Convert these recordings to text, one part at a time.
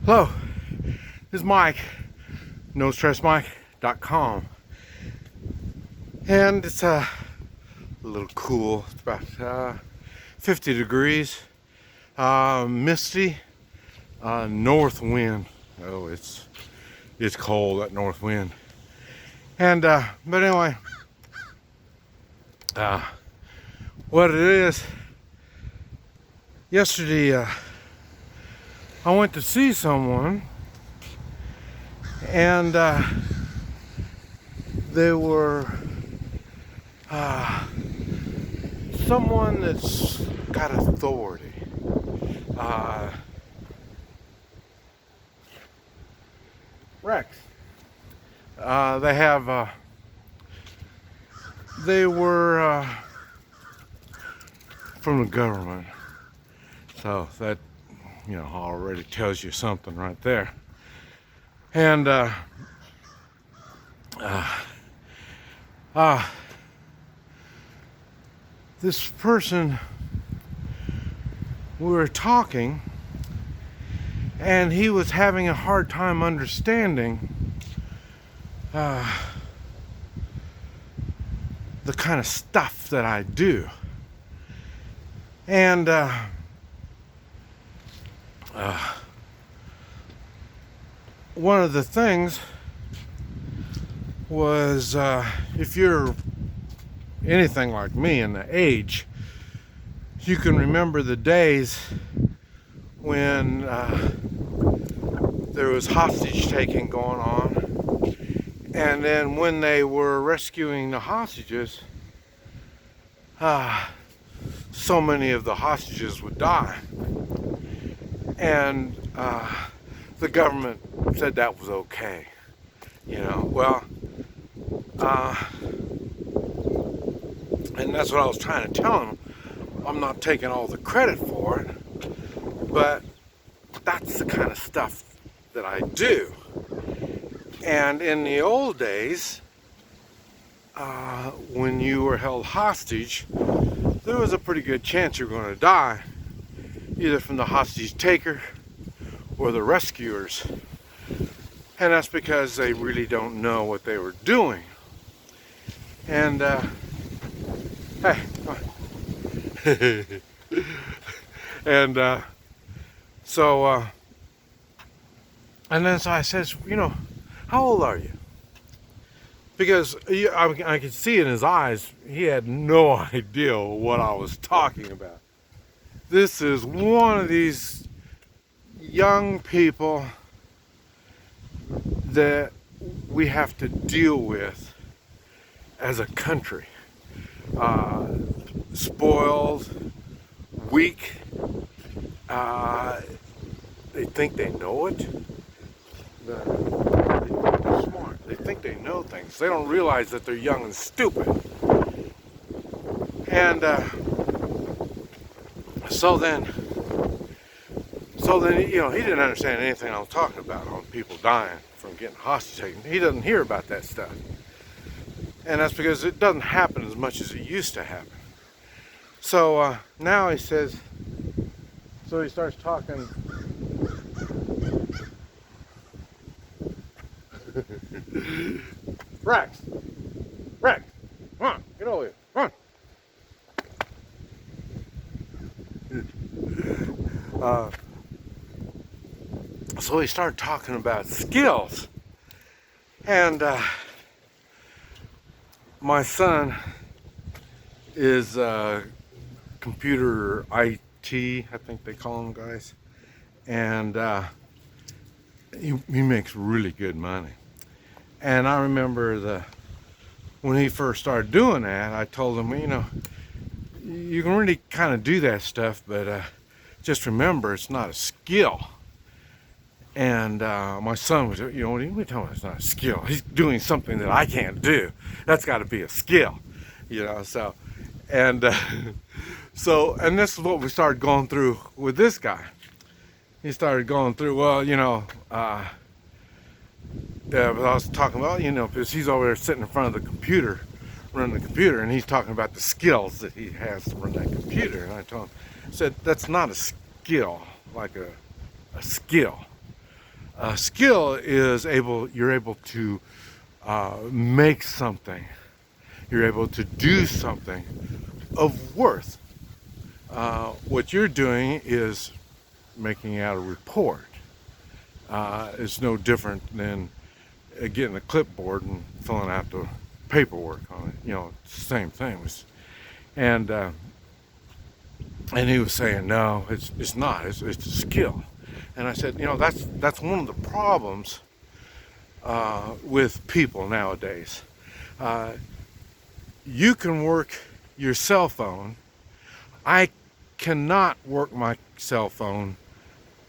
Hello, this is Mike, NoStressMike.com, and it's a little cool. It's about 50 degrees, misty, north wind. Oh, it's cold, that north wind. And but anyway, what it is, yesterday I went to see someone, and they were someone that's got authority. Rex. They were from the government, so that, you know, already tells you something right there. And this person, we were talking, and he was having a hard time understanding the kind of stuff that I do. And one of the things was, if you're anything like me in the age, you can remember the days when there was hostage taking going on, and then when they were rescuing the hostages, so many of the hostages would die, and the government said that was okay, you know. Well, and that's what I was trying to tell him. I'm not taking all the credit for it, but that's the kind of stuff that I do. And in the old days, when you were held hostage, there was a pretty good chance you're going to die, either from the hostage taker or the rescuers. And that's because they really don't know what they were doing. And hey, come on. And and then so I says, you know, how old are you? Because I could see in his eyes, he had no idea what I was talking about. This is one of these young people that we have to deal with as a country. Spoiled, weak, they think they know it. They're smart. They think they know things. They don't realize that they're young and stupid. And so then, you know, he didn't understand anything I was talking about on people dying from getting hostage taken. He doesn't hear about that stuff. And that's because it doesn't happen as much as it used to happen. So now he says, so he starts talking. Rex, come on, get over here, come on. So he started talking about skills, and my son is computer IT, I think they call them, guys, and he makes really good money. And I remember when he first started doing that, I told him, you know, you can really kind of do that stuff, but just remember, it's not a skill. And my son was, you know, what do you mean telling me it's not a skill? He's doing something that I can't do. That's got to be a skill, you know. So, and and this is what we started going through with this guy. He started going through, well, you know, I was talking about, you know, because he's over there sitting in front of the computer, running the computer, and he's talking about the skills that he has to run that computer. And I told him, I said, that's not a skill, like a skill. Skill is you're able to make something. You're able to do something of worth. What you're doing is making out a report. It's no different than getting a clipboard and filling out the paperwork on it. You know, it's the same thing. And he was saying, no, it's not. It's a skill. And I said, you know, that's one of the problems with people nowadays. You can work your cell phone. I cannot work my cell phone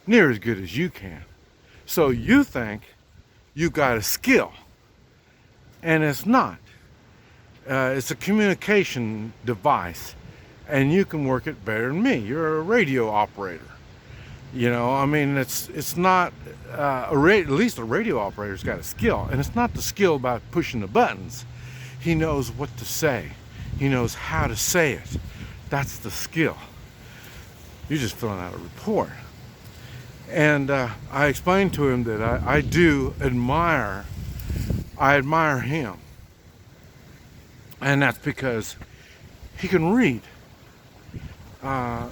near as good as you can. So you think you got a skill, and it's not. It's a communication device, and you can work it better than me. You're a radio operator. You know, I mean, it's not at least a radio operator's got a skill, and it's not the skill about pushing the buttons. He knows what to say. He knows how to say it. That's the skill. You're just filling out a report. And I explained to him that I admire him. And that's because he can read. I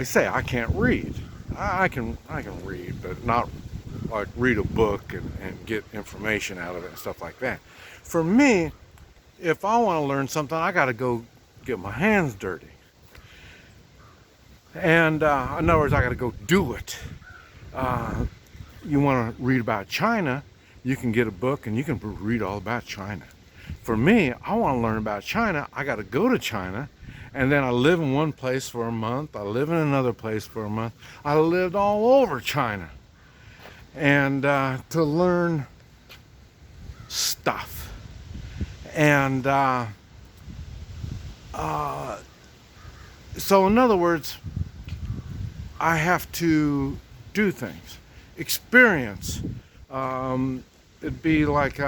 say I can't read. I can read, but not like read a book and get information out of it and stuff like that. For me, if I want to learn something, I got to go get my hands dirty. And in other words, I got to go do it. You want to read about China, you can get a book and you can read all about China. For me, I want to learn about China, I got to go to China, and then I live in one place for a month, I live in another place for a month. I lived all over China. And to learn stuff. And so in other words, I have to do things, experience. It'd be like,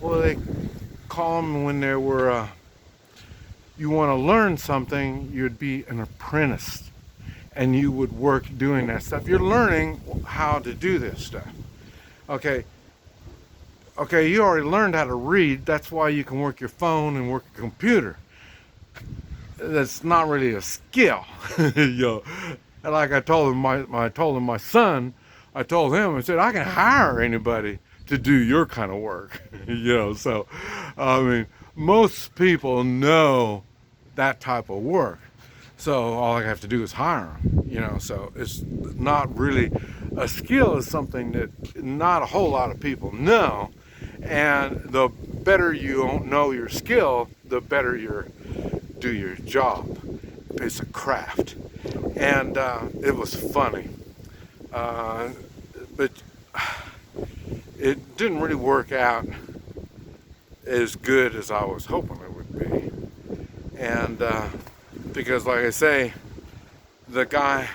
what do they call them when they were, you want to learn something, you'd be an apprentice, and you would work doing that stuff. You're learning how to do this stuff. Okay, you already learned how to read, that's why you can work your phone and work a computer. That's not really a skill. You know, and like I told him, my son, I told him, I said, I can hire anybody to do your kind of work. You know, so I mean, most people know that type of work, so all I have to do is hire them. You know, so it's not really a skill. Is something that not a whole lot of people know, and the better you know your skill, the better you do your job. It's a craft. And it was funny, but it didn't really work out as good as I was hoping it would be. And because like I say, the guy,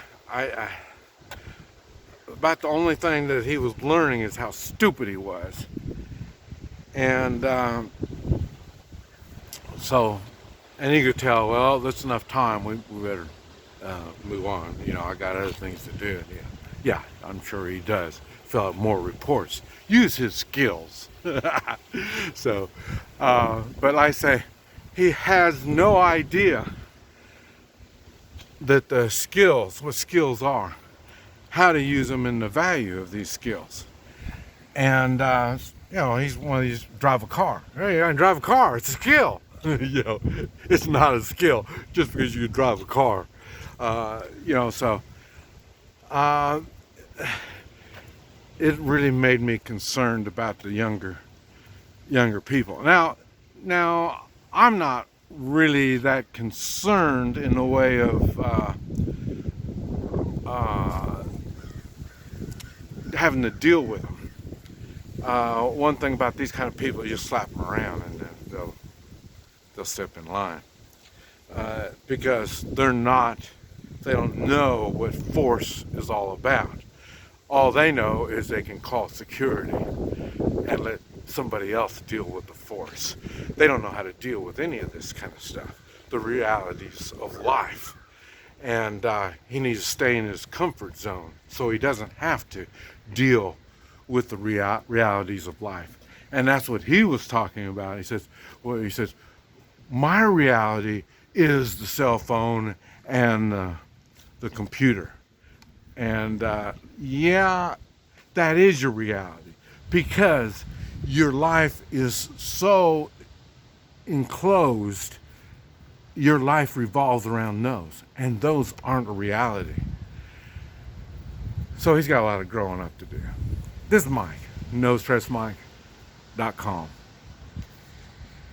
about the only thing that he was learning is how stupid he was. And and he could tell, well, that's enough time, we better move on. You know, I got other things to do. Yeah, I'm sure he does. Fill out more reports. Use his skills. So, but I say, he has no idea that the skills, what skills are, how to use them, and the value of these skills. And, you know, he's one of these, drive a car. Hey, I can drive a car, it's a skill. You know, it's not a skill just because you can drive a car. You know, so it really made me concerned about the younger people. Now I'm not really that concerned in the way of having to deal with them. One thing about these kind of people, you just slap them around and then they'll step in line, because they don't know what force is all about. All they know is they can call security and let somebody else deal with the force. They don't know how to deal with any of this kind of stuff, the realities of life. and he needs to stay in his comfort zone so he doesn't have to deal with the realities of life. And that's what he was talking about. He says, my reality is the cell phone and the computer. And yeah, that is your reality, because your life is so enclosed. Your life revolves around those, and those aren't a reality. So he's got a lot of growing up to do. This is Mike, nostressmike.com.